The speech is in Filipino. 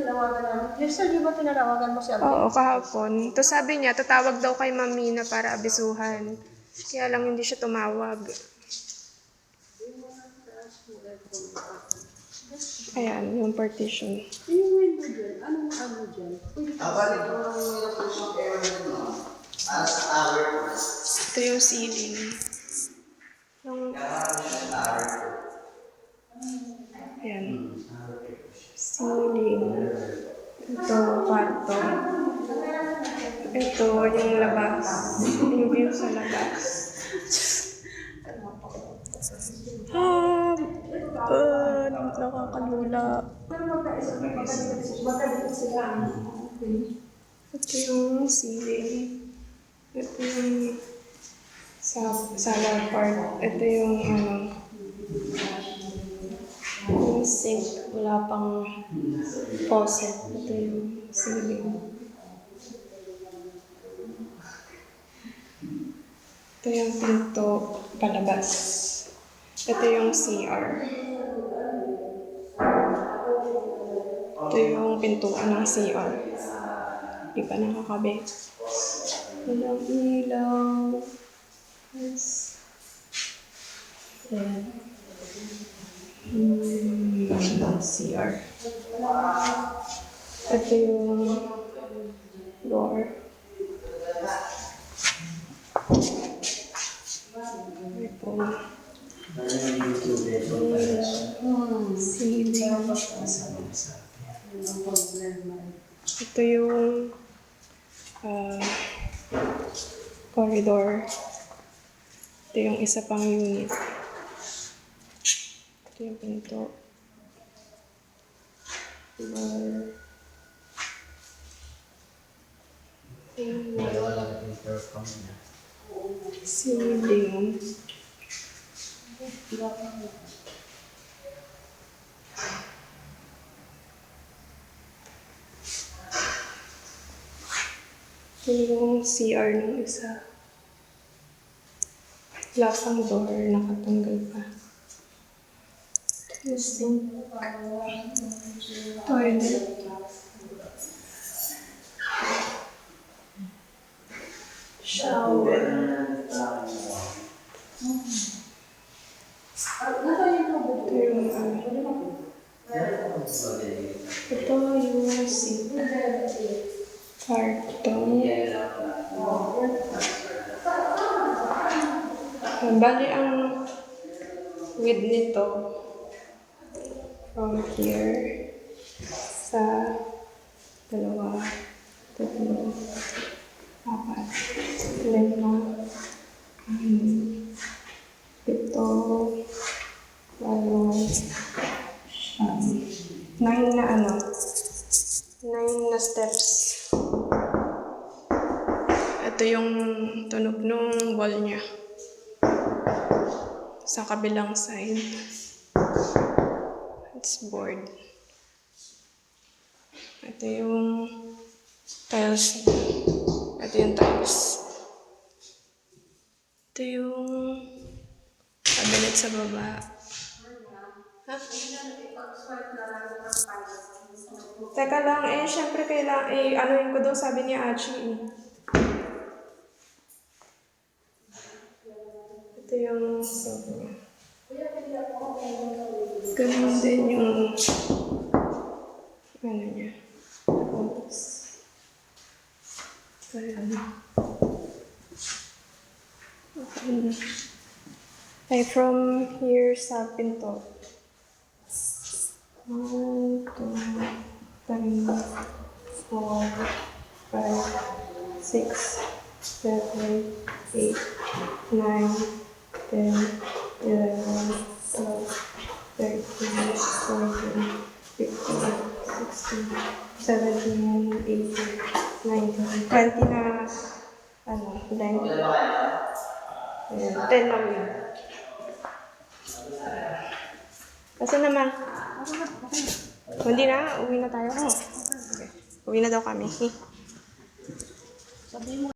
tinawagan namin. Yesterday ba tinawagan mo si Abby? Oo, kahapon. Tapos sabi niya, tatawag daw kay Mamina para abisuhan. Kaya lang hindi siya tumawag. Ayan, yung partition. Yung window dyan, anong ano dyan? Ito yung ceiling. Yung... Ayan. Ceiling. Ito, kwarto. Ito, yung labas. Yung view sa labas. Nakakalula. Ito yung ceiling. Ito yung sala part. Ito yung yung sink. Wala pang faucet. Ito yung ceiling. Ito yung pinto palabas. Ito yung CR. Ito yung pintuan ng CR. Di pa nakakabit. Walang ilaw. Yes. Ayan. CR. Ito yung door. Ito. Ceiling. Ito yung corridor. Ito yung isa pang unit. Ito yung pinto. Ceiling. Ito yung CR ng isa. Wala pang door, nakatanggal pa. Ito yung sink. Toilet. Shower. Ito yung sink. Karton. Bali ang width nito from here sa 2, 3, 4, 5, 7, 9 na 9 na steps. Ito yung tunog ng wall niya. Sa kabilang side. It's board. Ito yung tiles. Ito yung tiles. Ito yung cabinet sa baba. Ha? Teka lang, syempre kailangan, anuhin ko daw, sabi ni Achi. Ito yung sink niya. Ganun din yung niya. Oops. Ayan. Ay, from here sa pinto. 1, 2, 3, 4, 5, 6, 7, 8, 9, 10, 11, 12, 13, 14, 15, 16, 17, 18, 19, 20 na, length. Ayan, 10 lang yun. Kasi naman, hindi na, uwi na tayo. Okay. Uwi na daw kami.